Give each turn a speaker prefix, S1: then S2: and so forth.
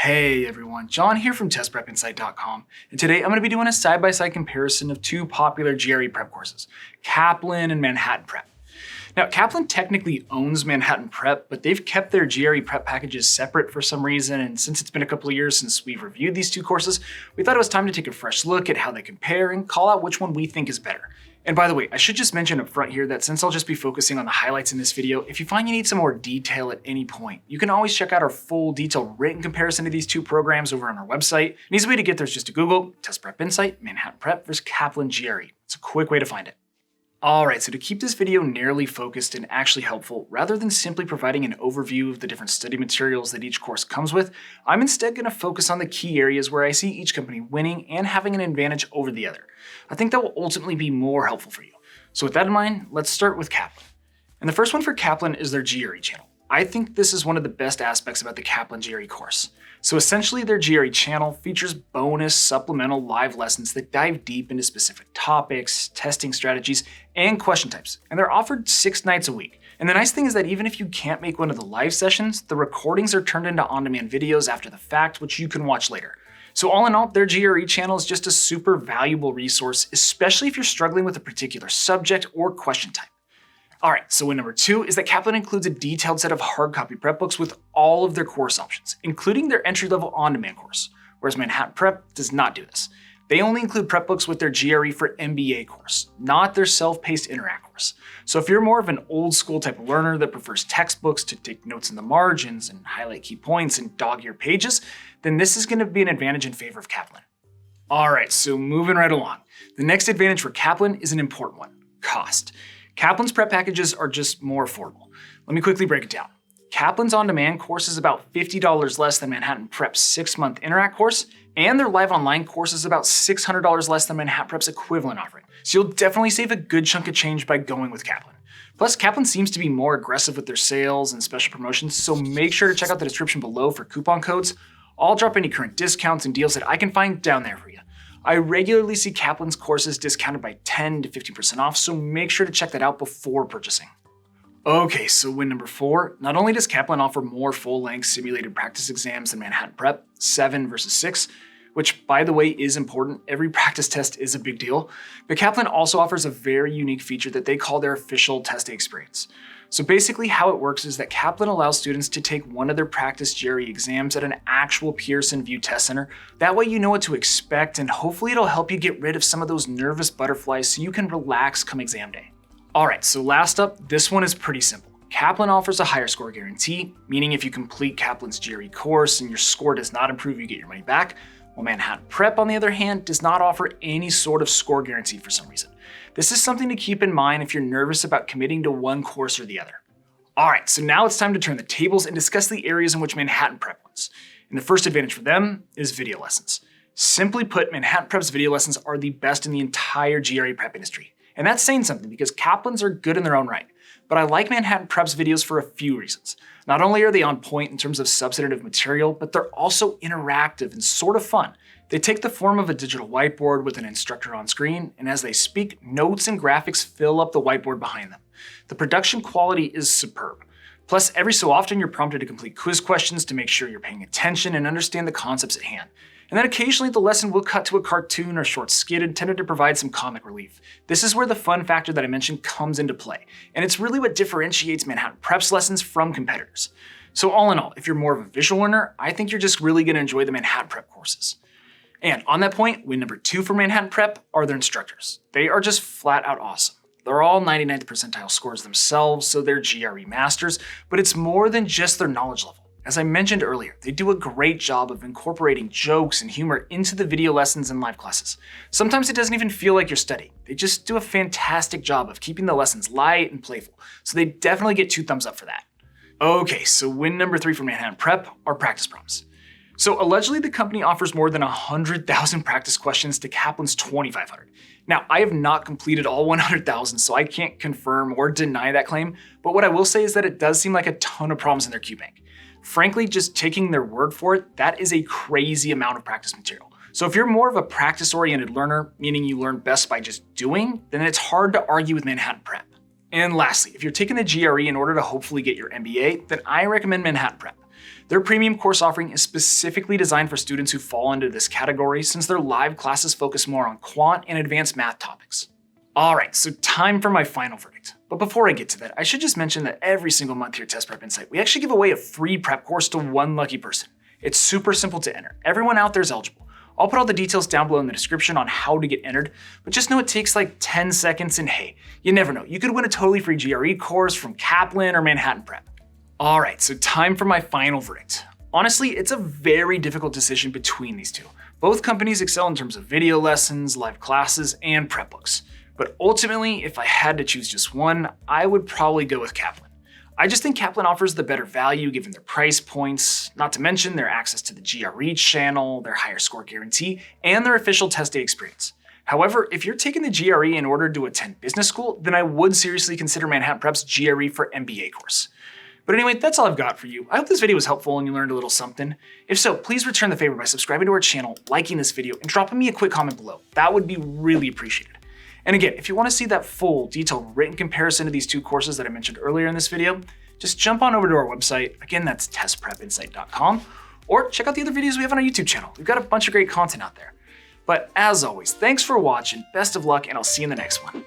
S1: Hey everyone, John here from testprepinsight.com, and today I'm going to be doing a side-by-side comparison of two popular GRE prep courses, Kaplan and Manhattan Prep. Now, Kaplan technically owns Manhattan Prep, but they've kept their GRE prep packages separate for some reason, and since it's been a couple of years since we've reviewed these two courses, we thought it was time to take a fresh look at how they compare and call out which one we think is better. And by the way, I should just mention up front here that since I'll just be focusing on the highlights in this video, if you find you need some more detail at any point, you can always check out our full detailed written comparison of these two programs over on our website. An easy way to get there is just to Google Test Prep Insight, Manhattan Prep versus Kaplan GRE. It's a quick way to find it. Alright, so to keep this video narrowly focused and actually helpful, rather than simply providing an overview of the different study materials that each course comes with, I'm instead going to focus on the key areas where I see each company winning and having an advantage over the other. I think that will ultimately be more helpful for you. So with that in mind, let's start with Kaplan. And the first one for Kaplan is their GRE channel. I think this is one of the best aspects about the Kaplan GRE course. So essentially their GRE channel features bonus supplemental live lessons that dive deep into specific topics, testing strategies, and question types. And they're offered 6 nights a week. And the nice thing is that even if you can't make one of the live sessions, the recordings are turned into on-demand videos after the fact, which you can watch later. So all in all, their GRE channel is just a super valuable resource, especially if you're struggling with a particular subject or question type. Alright, so win number 2 is that Kaplan includes a detailed set of hard copy prep books with all of their course options, including their entry-level on-demand course, whereas Manhattan Prep does not do this. They only include prep books with their GRE for MBA course, not their self-paced Interact course. So if you're more of an old school type of learner that prefers textbooks to take notes in the margins and highlight key points and dog-eared pages, then this is going to be an advantage in favor of Kaplan. Alright, so moving right along. The next advantage for Kaplan is an important one, cost. Kaplan's prep packages are just more affordable. Let me quickly break it down. Kaplan's on-demand course is about $50 less than Manhattan Prep's 6-month Interact course, and their live online course is about $600 less than Manhattan Prep's equivalent offering. So you'll definitely save a good chunk of change by going with Kaplan. Plus, Kaplan seems to be more aggressive with their sales and special promotions, so make sure to check out the description below for coupon codes. I'll drop any current discounts and deals that I can find down there for you. I regularly see Kaplan's courses discounted by 10 to 15% off, so make sure to check that out before purchasing. Okay, so win number 4, not only does Kaplan offer more full-length simulated practice exams than Manhattan Prep, 7 versus 6, which by the way is important, every practice test is a big deal, but Kaplan also offers a very unique feature that they call their official test day experience. So basically how it works is that Kaplan allows students to take one of their practice GRE exams at an actual Pearson VUE test center. That way you know what to expect and hopefully it'll help you get rid of some of those nervous butterflies so you can relax come exam day. Alright, so last up, this one is pretty simple. Kaplan offers a higher score guarantee, meaning if you complete Kaplan's GRE course and your score does not improve, you get your money back. While Manhattan Prep, on the other hand, does not offer any sort of score guarantee for some reason. This is something to keep in mind if you're nervous about committing to one course or the other. Alright, so now it's time to turn the tables and discuss the areas in which Manhattan Prep wins. And the first advantage for them is video lessons. Simply put, Manhattan Prep's video lessons are the best in the entire GRE prep industry. And that's saying something because Kaplan's are good in their own right. But I like Manhattan Prep's videos for a few reasons. Not only are they on point in terms of substantive material, but they're also interactive and sort of fun. They take the form of a digital whiteboard with an instructor on screen, and as they speak, notes and graphics fill up the whiteboard behind them. The production quality is superb. Plus, every so often you're prompted to complete quiz questions to make sure you're paying attention and understand the concepts at hand. And then occasionally the lesson will cut to a cartoon or short skit intended to provide some comic relief. This is where the fun factor that I mentioned comes into play, and it's really what differentiates Manhattan Prep's lessons from competitors. So all in all, if you're more of a visual learner, I think you're just really going to enjoy the Manhattan Prep courses. And on that point, win number 2 for Manhattan Prep are their instructors. They are just flat out awesome. They're all 99th percentile scores themselves, so they're GRE masters, but it's more than just their knowledge level. As I mentioned earlier, they do a great job of incorporating jokes and humor into the video lessons and live classes. Sometimes it doesn't even feel like you're studying. They just do a fantastic job of keeping the lessons light and playful, so they definitely get 2 thumbs up for that. Okay, so win number 3 for Manhattan Prep are practice problems. So allegedly the company offers more than 100,000 practice questions to Kaplan's 2,500. Now, I have not completed all 100,000, so I can't confirm or deny that claim, but what I will say is that it does seem like a ton of problems in their Q bank. Frankly, just taking their word for it, that is a crazy amount of practice material. So if you're more of a practice-oriented learner, meaning you learn best by just doing, then it's hard to argue with Manhattan Prep. And lastly, if you're taking the GRE in order to hopefully get your MBA, then I recommend Manhattan Prep. Their premium course offering is specifically designed for students who fall into this category since their live classes focus more on quant and advanced math topics. Alright, so time for my final verdict. But before I get to that, I should just mention that every single month here at Test Prep Insight, we actually give away a free prep course to one lucky person. It's super simple to enter. Everyone out there is eligible. I'll put all the details down below in the description on how to get entered, but just know it takes like 10 seconds and hey, you never know, you could win a totally free GRE course from Kaplan or Manhattan Prep. Alright, so time for my final verdict. Honestly, it's a very difficult decision between these two. Both companies excel in terms of video lessons, live classes, and prep books. But ultimately, if I had to choose just one, I would probably go with Kaplan. I just think Kaplan offers the better value given their price points, not to mention their access to the GRE channel, their higher score guarantee, and their official test day experience. However, if you're taking the GRE in order to attend business school, then I would seriously consider Manhattan Prep's GRE for MBA course. But anyway, that's all I've got for you. I hope this video was helpful and you learned a little something. If so, please return the favor by subscribing to our channel, liking this video, and dropping me a quick comment below. That would be really appreciated. And again, if you want to see that full, detailed written comparison of these two courses that I mentioned earlier in this video, just jump on over to our website. Again, that's testprepinsight.com, or check out the other videos we have on our YouTube channel. We've got a bunch of great content out there. But as always, thanks for watching, best of luck, and I'll see you in the next one.